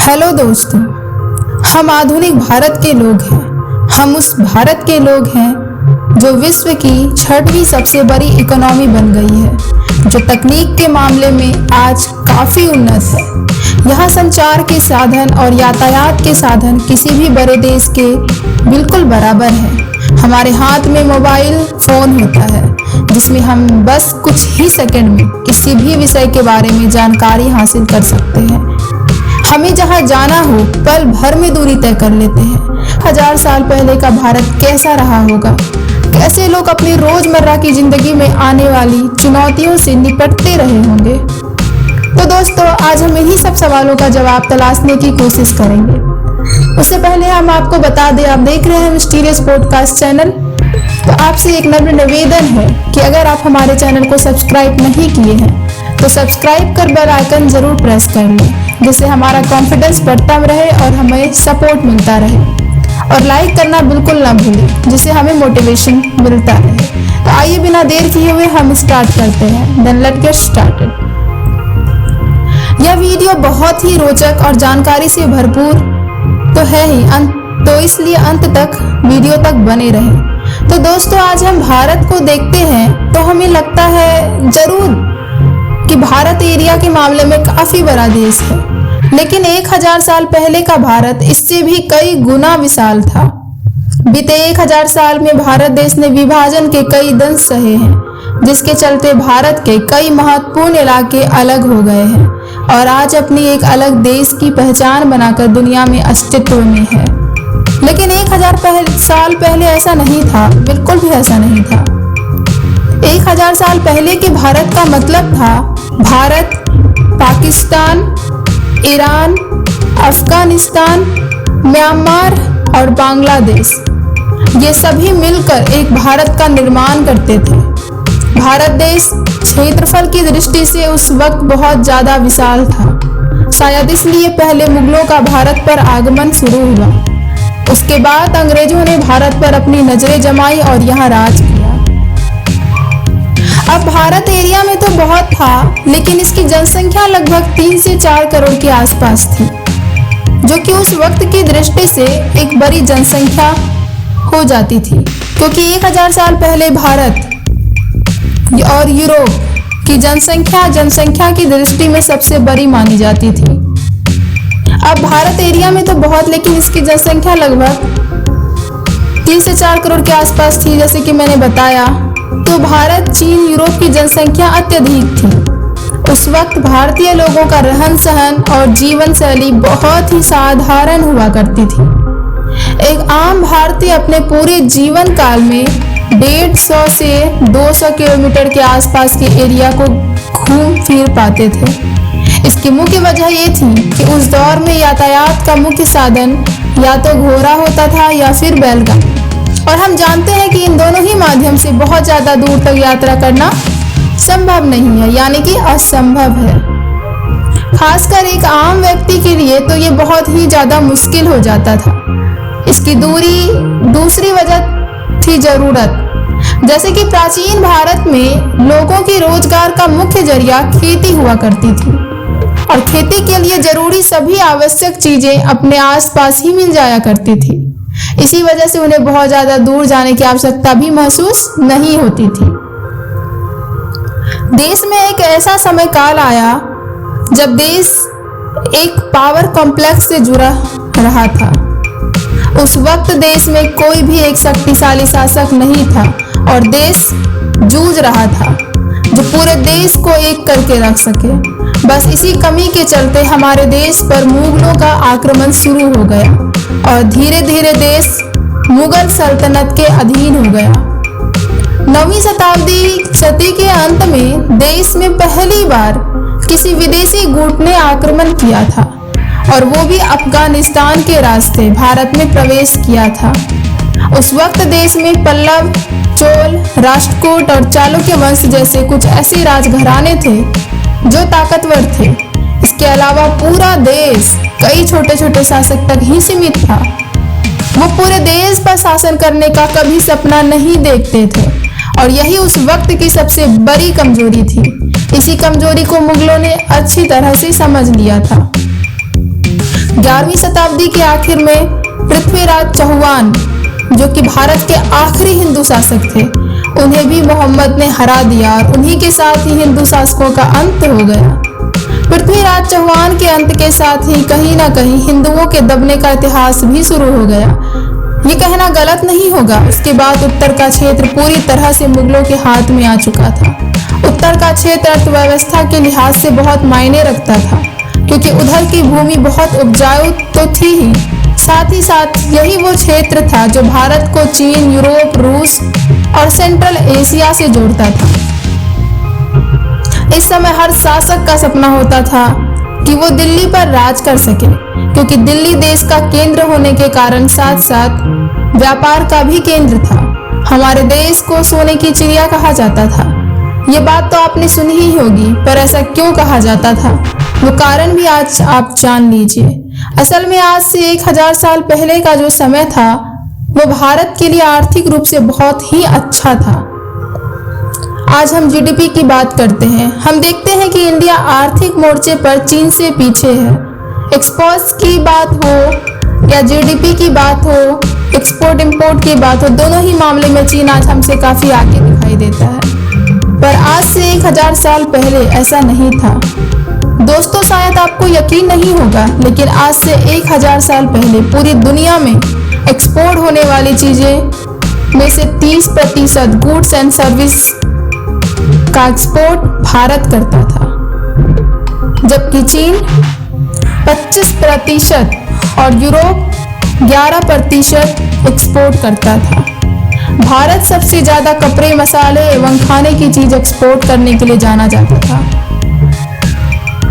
Hello दोस्तों, हम आधुनिक भारत के लोग हैं। हम उस भारत के लोग हैं जो विश्व की 6वीं सबसे बड़ी इकोनॉमी बन गई है, जो तकनीक के मामले में आज काफ़ी उन्नत है। यहाँ संचार के साधन और यातायात के साधन किसी भी बड़े देश के बिल्कुल बराबर हैं। हमारे हाथ में मोबाइल फ़ोन होता है जिसमें हम बस कुछ ही सेकंड में किसी भी विषय के बारे में जानकारी हासिल कर सकते हैं। हमें जहाँ जाना हो पल भर में दूरी तय कर लेते हैं। 1000 साल पहले का भारत कैसा रहा होगा? कैसे लोग अपनी रोजमर्रा की जिंदगी में आने वाली चुनौतियों से निपटते रहे होंगे? तो दोस्तों, आज हम इन्हीं सब सवालों का जवाब तलाशने की कोशिश करेंगे। उससे पहले हम आपको बता दें, आप देख रहे हैं मिस्टीरियस पॉडकास्ट चैनल। तो आपसे एक नम्र निवेदन है कि अगर आप हमारे चैनल को सब्सक्राइब नहीं किए हैं तो सब्सक्राइब कर बेल आइकन जरूर प्रेस कर लें, जिससे हमारा कॉन्फिडेंस बढ़ता रहे और हमें सपोर्ट मिलता रहे। और लाइक करना बिल्कुल ना भूलें, जिससे हमें मोटिवेशन मिलता रहे। तो आइए बिना देर किए हुए हम स्टार्ट करते हैं। Then let's get started. यह वीडियो बहुत ही रोचक और जानकारी से भरपूर तो है ही, तो इसलिए अंत तक वीडियो तक बने रहें। तो दोस्तों, आज हम भारत को देखते हैं तो हमें लगता है जरूर कि भारत एरिया के मामले में काफी बड़ा देश है, लेकिन 1000 साल पहले का भारत इससे भी कई गुना विशाल था। बीते 1000 साल में भारत देश ने विभाजन के कई दंश सहे हैं, जिसके चलते भारत के कई महत्वपूर्ण इलाके अलग हो गए हैं और आज अपनी एक अलग देश की पहचान बनाकर दुनिया में अस्तित्व में है। लेकिन 1000 साल पहले ऐसा नहीं था, बिल्कुल भी ऐसा नहीं था। 1000 साल पहले के भारत का मतलब था भारत, पाकिस्तान, ईरान, अफगानिस्तान, म्यांमार और बांग्लादेश, ये सभी मिलकर एक भारत का निर्माण करते थे। भारत देश क्षेत्रफल की दृष्टि से उस वक्त बहुत ज़्यादा विशाल था। शायद इसलिए पहले मुगलों का भारत पर आगमन शुरू हुआ। उसके बाद अंग्रेजों ने भारत पर अपनी नजरें जमाई और यहाँ राज किया। अब भारत एरिया में तो बहुत था, लेकिन इसकी जनसंख्या लगभग 3 से 4 करोड़ के आसपास थी, जो कि उस वक्त की दृष्टि से एक बड़ी जनसंख्या हो जाती थी, क्योंकि 1000 साल पहले भारत और यूरोप की जनसंख्या की दृष्टि में सबसे बड़ी मानी जाती थी। अब भारत एरिया में तो बहुत, लेकिन इसकी जनसंख्या लगभग 3 से 4 करोड़ के आसपास थी, जैसे कि मैंने बताया। तो भारत, चीन, यूरोप की जनसंख्या अत्यधिक थी। उस वक्त भारतीय लोगों का रहन सहन और जीवन शैली बहुत ही साधारण हुआ करती थी। एक आम भारतीय अपने पूरे जीवन काल में 150 से 200 किलोमीटर के आसपास के एरिया को घूम फिर पाते थे। इसकी मुख्य वजह ये थी कि उस दौर में यातायात का मुख्य साधन या तो घोड़ा होता था या फिर बैलगाड़ी, और हम जानते हैं कि इन दोनों ही माध्यम से बहुत ज़्यादा दूर तक यात्रा करना संभव नहीं है, यानी कि असंभव है। खासकर एक आम व्यक्ति के लिए तो ये बहुत ही ज़्यादा मुश्किल हो जाता था। इसकी दूसरी वजह थी ज़रूरत। जैसे कि प्राचीन भारत में लोगों की रोजगार का मुख्य जरिया खेती हुआ करती थी, और खेती के लिए जरूरी सभी आवश्यक चीजें अपने आसपास ही मिल जाया करती थी। इसी वजह से उन्हें बहुत ज्यादा दूर जाने की आवश्यकता भी महसूस नहीं होती थी। देश में एक ऐसा समय काल आया जब देश एक पावर कॉम्प्लेक्स से जुड़ा रहा था। उस वक्त देश में कोई भी एक शक्तिशाली शासक नहीं था और देश जूझ रहा था जो पूरे देश को एक करके रख सके। बस इसी कमी के चलते हमारे देश पर मुगलों का आक्रमण शुरू हो गया और धीरे धीरे देश मुगल सल्तनत के अधीन हो गया। 9वीं सदी के अंत में देश में पहली बार किसी विदेशी गुट ने आक्रमण किया था, और वो भी अफगानिस्तान के रास्ते भारत में प्रवेश किया था। उस वक्त देश में पल्लव, चोल, राष्ट्रकूट और चालुक्य वंश जैसे कुछ ऐसे राजघराने थे जो ताकतवर थे। इसके अलावा पूरा देश कई छोटे छोटे शासक तक ही सीमित था। वो पूरे देश पर शासन करने का कभी सपना नहीं देखते थे, और यही उस वक्त की सबसे बड़ी कमजोरी थी। इसी कमजोरी को मुगलों ने अच्छी तरह से समझ लिया था। 11वीं शताब्दी के आखिर में पृथ्वीराज चौहान, जो कि भारत के आखिरी हिंदू शासक थे, उन्हें भी मोहम्मद ने हरा दिया और उन्हीं के साथ ही हिंदू शासकों का अंत हो गया। पृथ्वीराज चौहान के अंत के साथ ही कहीं ना कहीं हिंदुओं के दबने का इतिहास भी शुरू हो गया। ये कहना गलत नहीं होगा। उसके बाद उत्तर का क्षेत्र पूरी तरह से मुगलों के हाथ में आ चुका था। उत्तर का क्षेत्र अर्थव्यवस्था के लिहाज से बहुत मायने रखता था, क्योंकि उधर की भूमि बहुत उपजाऊ तो थी ही साथ यही वो क्षेत्र था जो भारत को चीन, यूरोप, रूस और सेंट्रल एशिया से जोड़ता था। इस समय हर शासक का सपना होता था कि वो दिल्ली पर राज कर सके, क्योंकि दिल्ली देश का केंद्र होने के कारण साथ साथ व्यापार का भी केंद्र था। हमारे देश को सोने की चिड़िया कहा जाता था। ये बात तो आपने सुनी ही होगी, पर ऐसा क्यों कहा जाता था, वो कारण भी आज आप जान लीजिए। असल में आज से 1000 साल पहले का जो समय था वो भारत के लिए आर्थिक रूप से बहुत ही अच्छा था। आज हम जीडीपी की बात करते हैं। हम देखते हैं कि इंडिया आर्थिक मोर्चे पर चीन से पीछे है। एक्सपोर्ट्स की बात हो या जीडीपी की बात हो, एक्सपोर्ट इंपोर्ट की बात हो, दोनों ही मामले में चीन आज हमसे काफी आगे दिखाई देता है। पर आज से 1000 साल पहले ऐसा नहीं था। दोस्तों, शायद आपको यकीन नहीं होगा, लेकिन आज से 1000 साल पहले पूरी दुनिया में एक्सपोर्ट होने वाली चीजें में से 30% गुड्स एंड सर्विस का एक्सपोर्ट भारत करता था, जबकि चीन 25% और यूरोप 11% एक्सपोर्ट करता था। भारत सबसे ज्यादा कपड़े, मसाले एवं खाने की चीज एक्सपोर्ट करने के लिए जाना जाता था।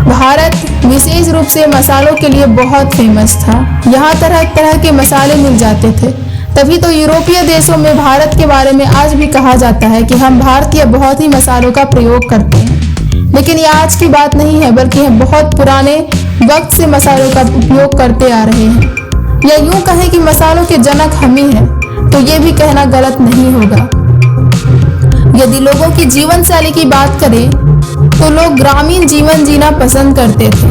भारत विशेष रूप से मसालों के लिए बहुत फेमस था। यहाँ तरह तरह के मसाले मिल जाते थे। तभी तो यूरोपीय देशों में भारत के बारे में आज भी कहा जाता है कि हम भारतीय बहुत ही मसालों का प्रयोग करते हैं। लेकिन ये आज की बात नहीं है, बल्कि हम बहुत पुराने वक्त से मसालों का उपयोग करते आ रहे हैं। या यूं कहें कि मसालों के जनक हम ही हैं, तो ये भी कहना गलत नहीं होगा। यदि लोगों की जीवन शैली की बात करें तो लोग ग्रामीण जीवन जीना पसंद करते थे,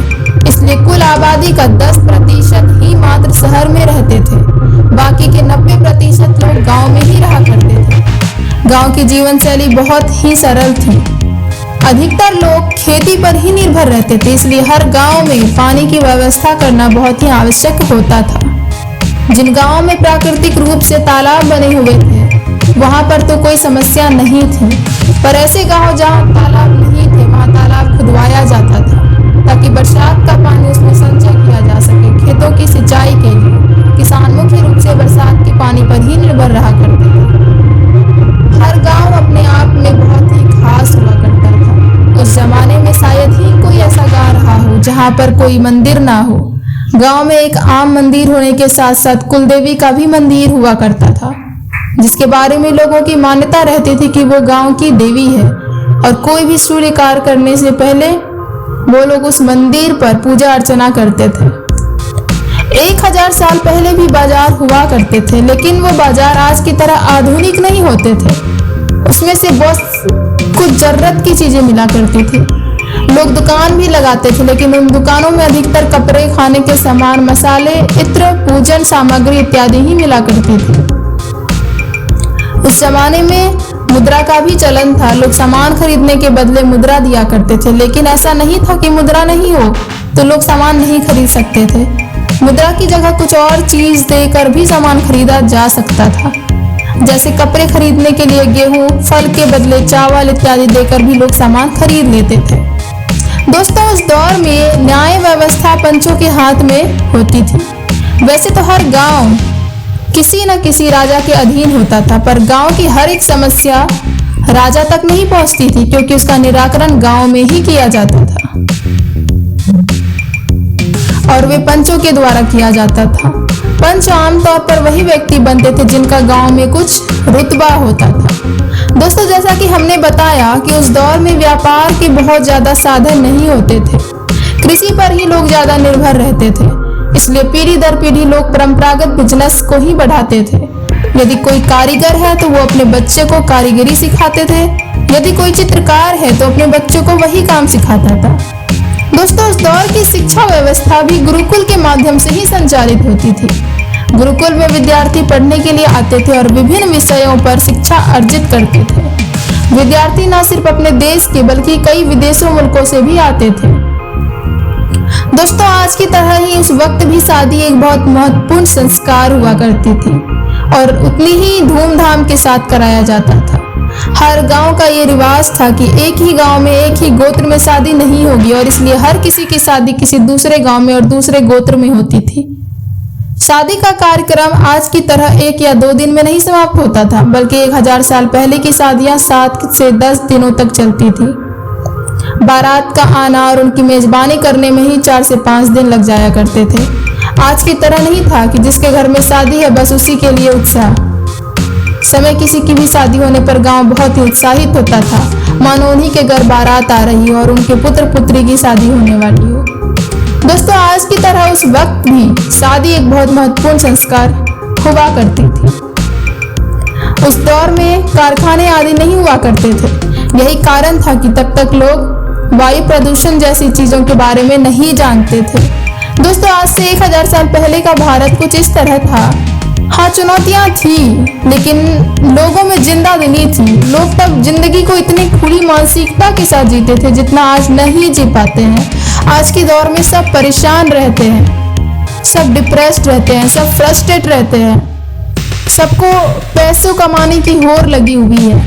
इसलिए कुल आबादी का 10% ही मात्र शहर में रहते थे। बाकी के 90% लोग गांव में ही रहा करते थे। गांव की जीवन शैली बहुत ही सरल थी। अधिकतर लोग खेती पर ही निर्भर रहते थे, इसलिए हर गांव में पानी की व्यवस्था करना बहुत ही आवश्यक होता था। जिन गांवों में प्राकृतिक रूप से तालाब बने हुए थे, वहां पर तो कोई समस्या नहीं थी। पर ऐसे गांव जहां तालाब नहीं थे, वहां तालाब खुदवाया जाता था, ताकि बरसात का पानी उसमें संचय किया जा सके। खेतों की सिंचाई के लिए किसान मुख्य रूप से बरसात के पानी पर ही निर्भर रहा करते थे। हर गांव अपने आप में बहुत ही खास हुआ करता था। उस जमाने में शायद ही कोई ऐसा गांव रहा हो जहां पर कोई मंदिर ना हो। गांव में एक आम मंदिर होने के साथ साथ कुलदेवी का भी मंदिर हुआ करता था, जिसके बारे में लोगों की मान्यता रहती थी कि वो गांव की देवी है, और कोई भी सूर्य कार्य करने से पहले वो लोग उस मंदिर पर पूजा अर्चना करते थे। 1000 साल पहले भी बाजार हुआ करते थे, लेकिन वो बाजार आज की तरह आधुनिक नहीं होते थे। उसमें से बस कुछ जरूरत की चीजें मिला करती थी। लोग दुकान भी लगाते थे, लेकिन उन दुकानों में अधिकतर कपड़े, खाने के सामान, मसाले, इत्र, पूजन सामग्री इत्यादि ही मिला करती थी। उस जमाने में मुद्रा का भी चलन था। लोग सामान खरीदने के बदले मुद्रा दिया करते थे, लेकिन ऐसा नहीं था कि मुद्रा नहीं हो तो लोग सामान नहीं खरीद सकते थे। मुद्रा की जगह कुछ और चीज देकर भी सामान खरीदा जा सकता था। जैसे कपड़े खरीदने के लिए गेहूं, फल के बदले चावल इत्यादि देकर भी लोग सामान खरीद लेते थे। दोस्तों, उस दौर में न्याय व्यवस्था पंचों के हाथ में होती थी। वैसे तो हर गांव किसी न किसी राजा के अधीन होता था, पर गांव की हर एक समस्या राजा तक नहीं पहुंचती थी, क्योंकि उसका निराकरण गांव में ही किया जाता था और वे पंचों के द्वारा किया जाता था। पंच आमतौर पर वही व्यक्ति बनते थे जिनका गांव में कुछ रुतबा होता था। दोस्तों, जैसा कि हमने बताया कि उस दौर में व्यापार के बहुत ज्यादा साधन नहीं होते थे। कृषि पर ही लोग ज्यादा निर्भर रहते थे, इसलिए पीढ़ी दर पीढ़ी लोग परंपरागत बिजनेस को ही बढ़ाते थे। यदि कोई कारीगर है तो वो अपने बच्चे को कारीगरी सिखाते थे। यदि कोई चित्रकार है तो अपने बच्चों को वही काम सिखाता था। दोस्तों, उस दौर की शिक्षा व्यवस्था भी गुरुकुल के माध्यम से ही संचालित होती थी। गुरुकुल में विद्यार्थी पढ़ने के लिए आते थे और विभिन्न विषयों पर शिक्षा अर्जित करते थे। विद्यार्थी न सिर्फ अपने देश के बल्कि कई विदेशों मुल्कों से भी आते थे। दोस्तों, आज की तरह ही उस वक्त भी शादी एक बहुत महत्वपूर्ण संस्कार हुआ करती थी और उतनी ही धूमधाम के साथ कराया जाता था। हर गांव का ये रिवाज था कि एक ही गांव में एक ही गोत्र में शादी नहीं होगी और इसलिए हर किसी की शादी किसी दूसरे गांव में और दूसरे गोत्र में होती थी। शादी का कार्यक्रम आज की तरह 1 या 2 दिन में नहीं समाप्त होता था, बल्कि 1000 साल पहले की शादियां 7 से 10 दिनों तक चलती थी। बारात का आना और उनकी मेजबानी करने में ही 4 से 5 दिन लग जाया करते थे। आज की तरह नहीं था कि जिसके घर में शादी है बस उसी के लिए उत्साह। समय किसी की भी शादी होने पर गांव बहुत ही उत्साहित होता था, मानो उन्हीं के घर बारात आ रही हो और उनके पुत्र पुत्री की शादी होने वाली हो। दोस्तों, आज की तरह उस वक्त भी शादी एक बहुत महत्वपूर्ण संस्कार हुआ करती थी। उस दौर में कारखाने आदि नहीं हुआ करते थे। यही कारण था कि तब तक लोग वायु प्रदूषण जैसी चीजों के बारे में नहीं जानते थे। दोस्तों, आज से 1000 साल पहले का भारत कुछ इस तरह था। हाँ, चुनौतियां थी, लेकिन लोगों में जिंदा दिली थी। लोग तब जिंदगी को इतनी खुली मानसिकता के साथ जीते थे जितना आज नहीं जी पाते हैं। आज के दौर में सब परेशान रहते हैं, सब डिप्रेस्ड रहते हैं, सब फ्रस्ट्रेट रहते हैं, सबको पैसों कमाने की होड़ लगी हुई है,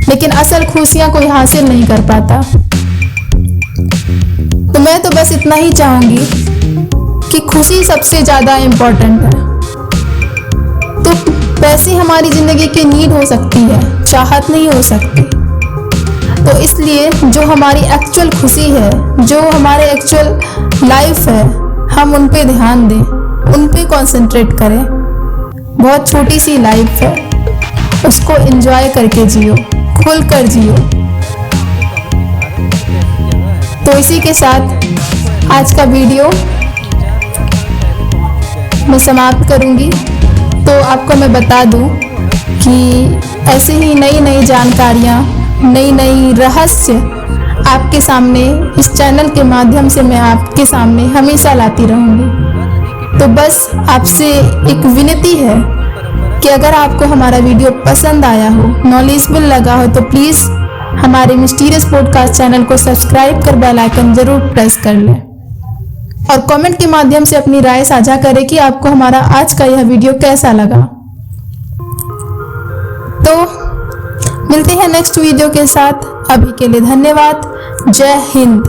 लेकिन असल खुशियां कोई हासिल नहीं कर पाता। तो मैं तो बस इतना ही चाहूंगी कि खुशी सबसे ज्यादा इम्पोर्टेंट है। तो पैसे हमारी जिंदगी की नीड हो सकती है, चाहत नहीं हो सकती। तो इसलिए जो हमारी एक्चुअल खुशी है, जो हमारे एक्चुअल लाइफ है, हम उन पे ध्यान दें, उन पे कंसंट्रेट करें। बहुत छोटी सी लाइफ है, उसको एंजॉय करके जियो, खुल कर जियो। तो इसी के साथ आज का वीडियो मैं समाप्त करूंगी। तो आपको मैं बता दूं कि ऐसे ही नई नई जानकारियाँ, नई नई रहस्य आपके सामने इस चैनल के माध्यम से मैं आपके सामने हमेशा लाती रहूँगी। तो बस आपसे एक विनती है कि अगर आपको हमारा वीडियो पसंद आया हो, नॉलेजेबल लगा हो, तो प्लीज़ हमारे मिस्टीरियस पॉडकास्ट चैनल को सब्सक्राइब कर बेल आइकन जरूर प्रेस कर लें और कमेंट के माध्यम से अपनी राय साझा करें कि आपको हमारा आज का यह वीडियो कैसा लगा। तो मिलते हैं नेक्स्ट वीडियो के साथ। अभी के लिए धन्यवाद। जय हिंद।